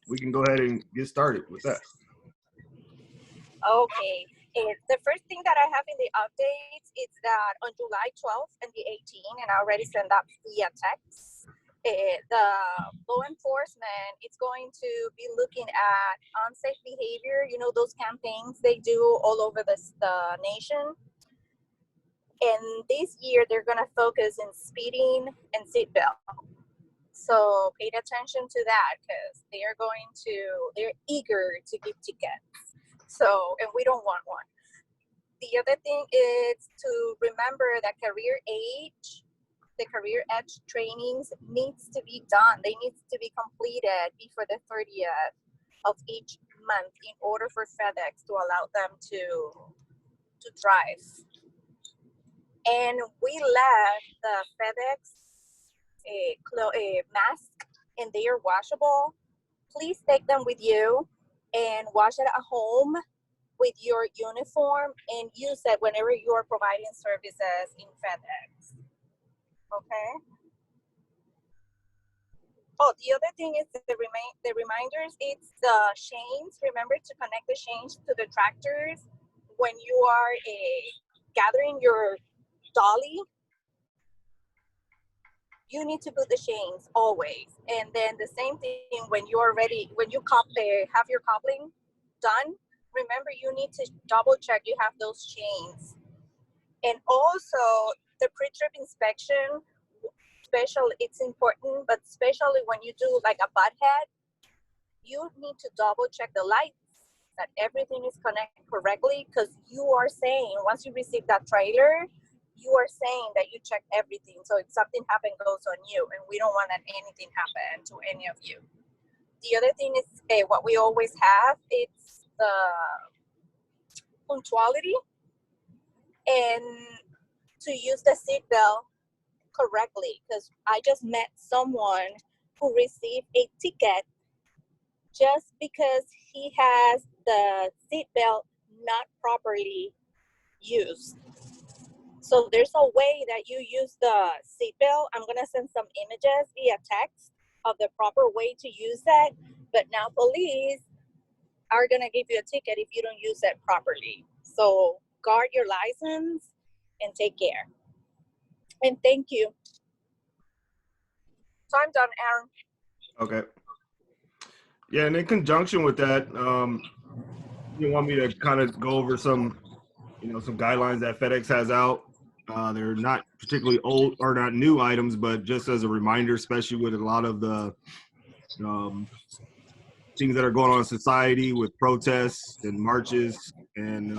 we can go ahead and get started with that. Okay. The first thing that I have in the updates is that on July 12th and the 18th, and I already sent that via text, the law enforcement is going to be looking at unsafe behavior. You know, those campaigns they do all over the nation. And this year, they're going to focus on speeding and seatbelt. So pay attention to that because they're eager to give tickets. So, and we don't want one. The other thing is to remember that the career edge trainings needs to be done. They need to be completed before the 30th of each month in order for FedEx to allow them to drive. And we left the FedEx mask, and they are washable. Please take them with you and wash it at home with your uniform and use it whenever you are providing services in FedEx. Okay? Oh, the other thing is the reminders. It's the chains. Remember to connect the chains to the tractors when you are gathering your dolly. You need to put the chains always. And then the same thing when you are ready, when you have your coupling done, remember you need to double check you have those chains. And also the pre-trip inspection, it's important, but especially when you do like a butt head, you need to double check the lights, that everything is connected correctly, because you are saying, once you receive that trailer, you are saying that you checked everything. So if something happens, goes on you, and we don't want that anything happen to any of you. The other thing is what we always have, it's the punctuality and to use the seatbelt correctly, because I just met someone who received a ticket just because he has the seatbelt not properly used. So there's a way that you use the seatbelt. I'm gonna send some images via text of the proper way to use that, but now police are gonna give you a ticket if you don't use it properly. So guard your license and take care. And thank you. So I'm done, Aaron. Okay. Yeah, and in conjunction with that, you want me to kind of go over some guidelines that FedEx has out. They're not particularly old or not new items, but just as a reminder, especially with a lot of the things that are going on in society with protests and marches and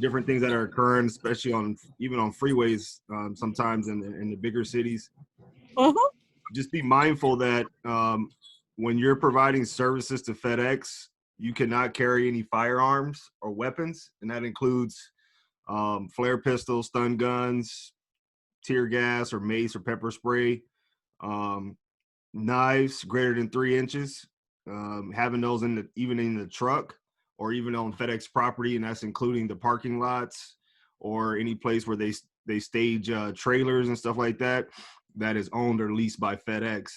different things that are occurring, especially even on freeways sometimes in the bigger cities. Mm-hmm. Just be mindful that when you're providing services to FedEx, you cannot carry any firearms or weapons, and that includes flare pistols, stun guns, tear gas or mace or pepper spray, knives greater than 3 inches, having those even in the truck or even on FedEx property, and that's including the parking lots or any place where they stage trailers and stuff like that is owned or leased by FedEx.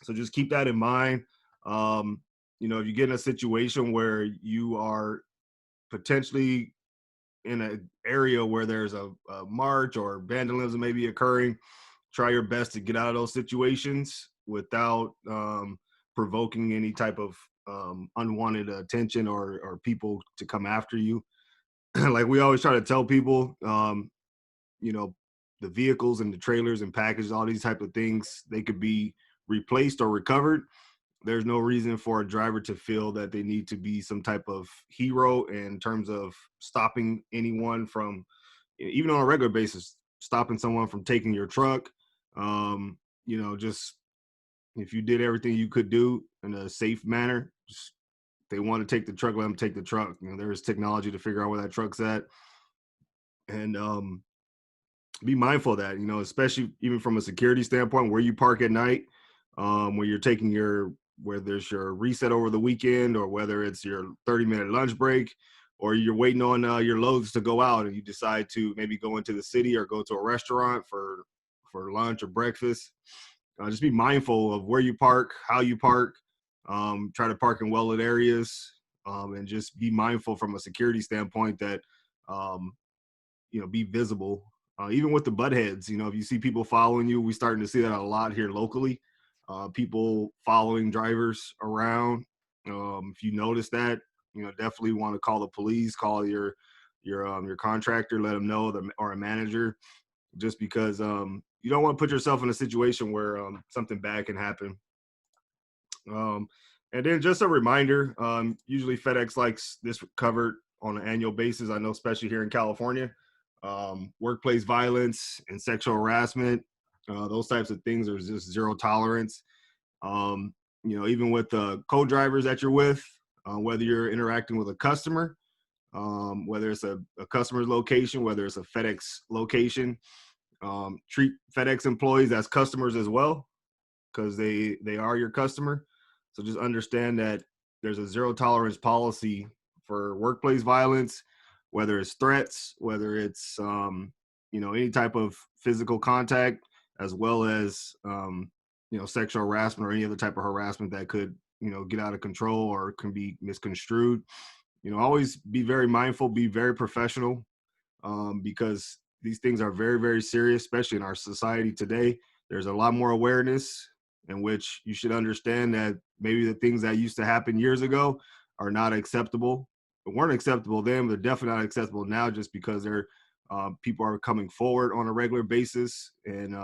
So just keep that in mind. If you get in a situation where you are potentially in an area where there's a march or vandalism may be occurring, try your best to get out of those situations without provoking any type of unwanted attention or people to come after you. Like we always try to tell people, the vehicles and the trailers and packages, all these type of things, they could be replaced or recovered. There's no reason for a driver to feel that they need to be some type of hero in terms of stopping anyone from, even on a regular basis, stopping someone from taking your truck. Just if you did everything you could do in a safe manner, just, if they want to take the truck, let them take the truck. There is technology to figure out where that truck's at. And be mindful of that, especially even from a security standpoint, where you park at night, where you're taking whether it's your reset over the weekend or whether it's your 30-minute lunch break or you're waiting on your loads to go out and you decide to maybe go into the city or go to a restaurant for lunch or breakfast. Just be mindful of where you park, how you park, Try to park in well-lit areas, and just be mindful from a security standpoint that, be visible. Even with the butt heads, if you see people following you, we're starting to see that a lot here locally. People following drivers around. If you notice that, definitely want to call the police, call your contractor, let them know, or a manager, just because you don't want to put yourself in a situation where something bad can happen. And then just a reminder, usually FedEx likes this covered on an annual basis. I know, especially here in California, workplace violence and sexual harassment, those types of things are just zero tolerance. Even with the co-drivers that you're with, whether you're interacting with a customer, whether it's a customer's location, whether it's a FedEx location, treat FedEx employees as customers as well, because they are your customer. So just understand that there's a zero tolerance policy for workplace violence, whether it's threats, whether it's any type of physical contact, as well as sexual harassment or any other type of harassment that could get out of control or can be misconstrued. Always be very mindful, be very professional, because these things are very, very serious, especially in our society today. There's a lot more awareness, in which you should understand that maybe the things that used to happen years ago are not acceptable. But weren't acceptable then, they're definitely not acceptable now, just because people are coming forward on a regular basis. And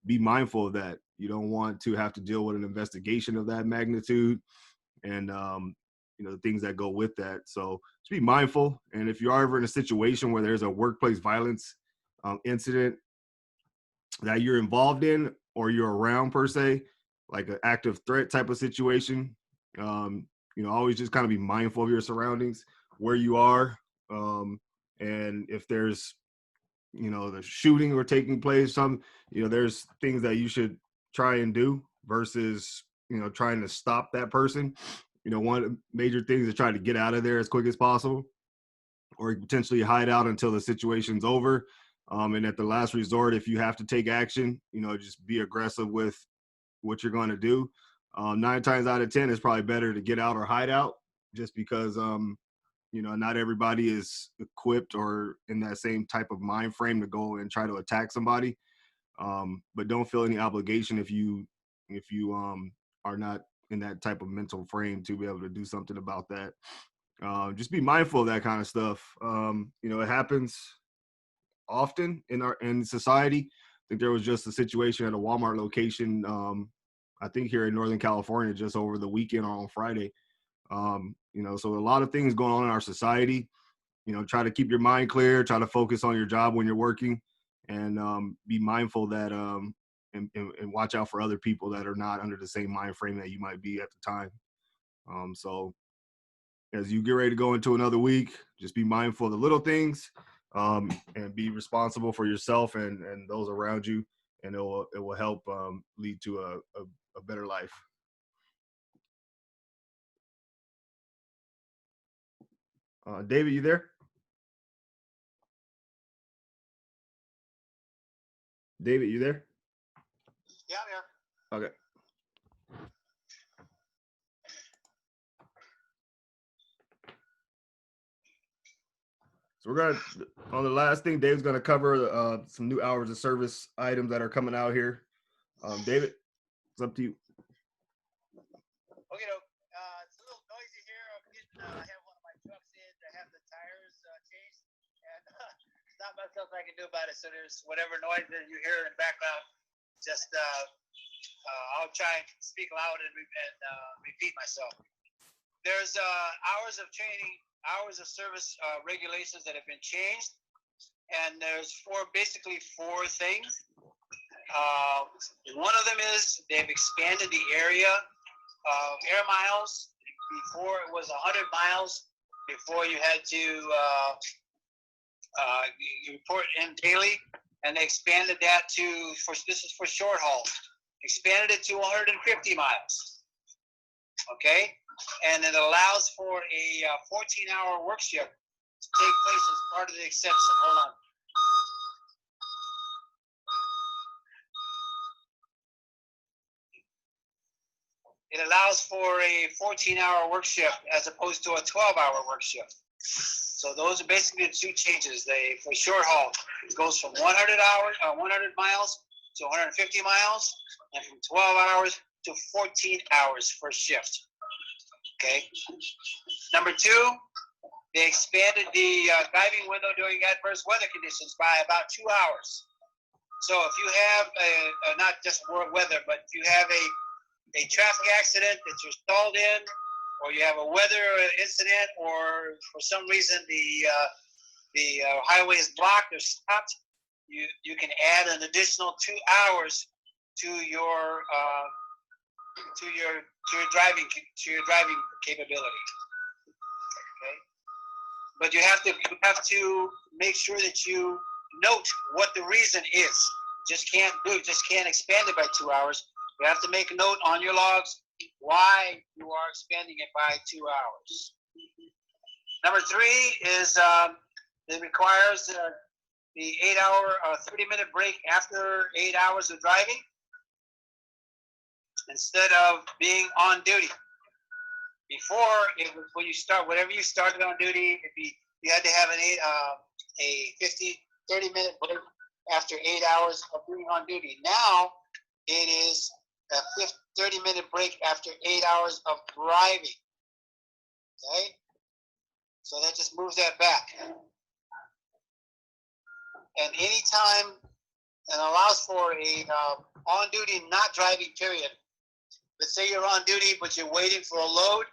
be mindful of that. You don't want to have to deal with an investigation of that magnitude, and the things that go with that. So just be mindful. And if you are ever in a situation where there's a workplace violence incident that you're involved in, or you're around per se, like an active threat type of situation, always just kind of be mindful of your surroundings, where you are, and if there's the shooting or taking place, there's things that you should try and do versus trying to stop that person. One of the major things is try to get out of there as quick as possible, or potentially hide out until the situation's over. And at the last resort, if you have to take action, just be aggressive with what you're going to do. 9 times out of 10, it's probably better to get out or hide out, just because not everybody is equipped or in that same type of mind frame to go and try to attack somebody. But don't feel any obligation if you are not in that type of mental frame to be able to do something about that. Just be mindful of that kind of stuff. It happens often in society. I think there was just a situation at a Walmart location, I think here in Northern California, just over the weekend or on Friday. So a lot of things going on in our society. Try to keep your mind clear, try to focus on your job when you're working, and be mindful that and watch out for other people that are not under the same mind frame that you might be at the time. So as you get ready to go into another week, just be mindful of the little things, and be responsible for yourself and those around you, and it will help lead to a better life. David, you there? David, you there? Yeah, I'm here. Okay. So we're gonna, on the last thing, Dave's gonna cover some new hours of service items that are coming out here. David, it's up to you. Okay, it's a little noisy here. I have one of my trucks in to have the tires changed, and there's not much else I can do about it. So there's whatever noise that you hear in the background, just I'll try and speak loud and repeat myself. There's hours of training, hours of service regulations that have been changed, and there's basically four things. One of them is they've expanded the area of air miles. Before it was 100 miles. Before you had to report in daily, and they expanded that this is for short haul. Expanded it to 150 miles. Okay. And it allows for a 14-hour work shift to take place as part of the exception. Hold on. it allows for a 14-hour work shift as opposed to a 12-hour work shift. So those are basically the two changes. For short haul, it goes from 100 miles to 150 miles, and from 12 hours to 14 hours for shift. Okay. Number two, they expanded the driving window during adverse weather conditions by about 2 hours. So if you have not just world weather, but if you have a traffic accident that you're stalled in, or you have a weather incident, or for some reason the highway is blocked or stopped, you can add an additional 2 hours to your driving capability. Okay, but you have to make sure that you note what the reason is. Just can't expand it by 2 hours. You have to make a note on your logs why you are expanding it by 2 hours. Number three is it requires the 8-hour, 30-minute break after 8 hours of driving instead of being on duty. Before, it was when you start, whatever you started on duty, you had to have a 30-minute break after 8 hours of being on duty. Now, it is a 30-minute break after 8 hours of driving. Okay? So that just moves that back. And anytime, and allows for a on-duty not driving period. Let's say you're on duty, but you're waiting for a load.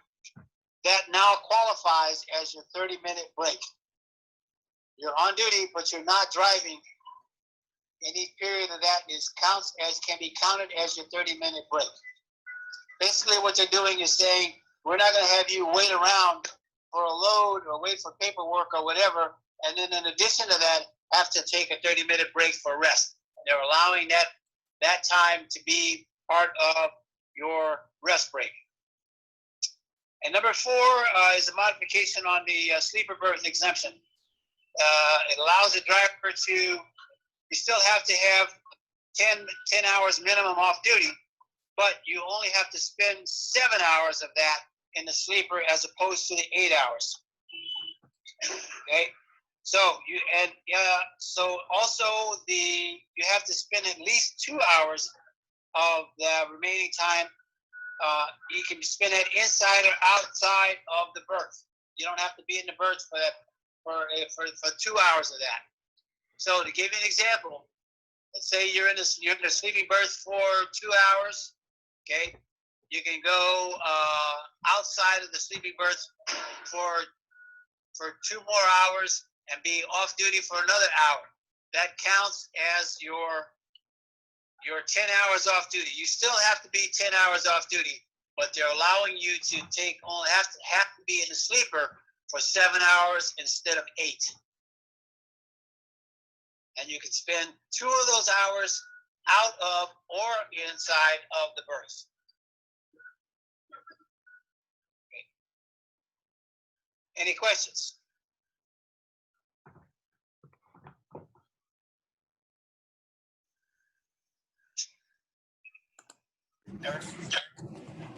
That now qualifies as your 30-minute break. You're on duty, but you're not driving. Any period of that can be counted as your 30-minute break. Basically, what they're doing is saying, we're not going to have you wait around for a load or wait for paperwork or whatever, and then in addition to that, have to take a 30-minute break for rest. They're allowing that time to be part of your rest break. And number four is a modification on the sleeper berth exemption. It allows the driver you still have to have 10 hours minimum off duty, but you only have to spend 7 hours of that in the sleeper as opposed to the 8 hours. Okay, so you have to spend at least 2 hours of the remaining time. You can spend it inside or outside of the berth. You don't have to be in the berth for 2 hours of that. So to give you an example, let's say you're in a sleeping berth for 2 hours. Okay, you can go outside of the sleeping berth for 2 more hours and be off duty for another hour. That counts as your 10 hours off duty. You still have to be 10 hours off duty, but they're allowing you to have to be in the sleeper for 7 hours instead of 8. And you can spend 2 of those hours out of or inside of the berth. Okay. Any questions?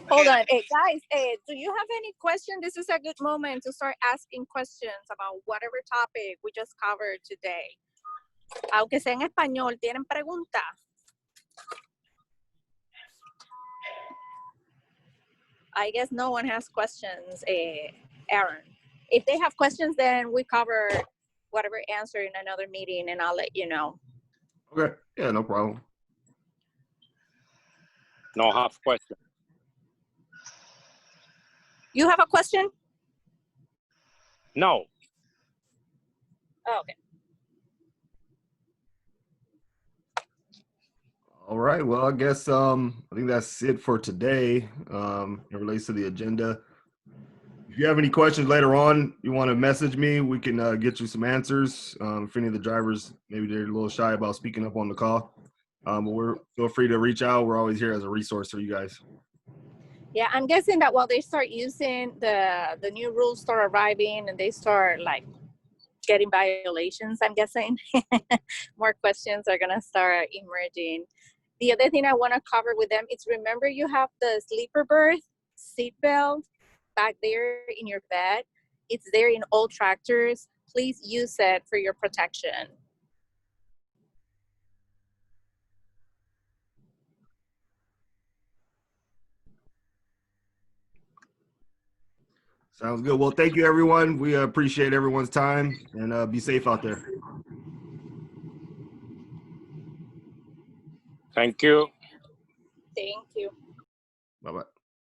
Hold on. Guys, do you have any questions? This is a good moment to start asking questions about whatever topic we just covered today. Aunque sea en español, ¿tienen preguntas? I guess no one has questions, Aaron. If they have questions, then we cover whatever answer in another meeting and I'll let you know. Okay, yeah, no problem. No half question. You have a question? No. Oh, okay. All right. Well, I guess I think that's it for today. It relates to the agenda. If you have any questions later on, you want to message me, we can get you some answers. If any of the drivers, maybe they're a little shy about speaking up on the call, but feel free to reach out. We're always here as a resource for you guys. Yeah, I'm guessing that while they start using the new rules start arriving and they start like getting violations, I'm guessing more questions are gonna start emerging. The other thing I want to cover with them is remember you have the sleeper berth seatbelt back there in your bed. It's there in all tractors. Please use it for your protection. Sounds good. Well, thank you, everyone. We appreciate everyone's time, and be safe out there. Thank you. Thank you. Bye-bye.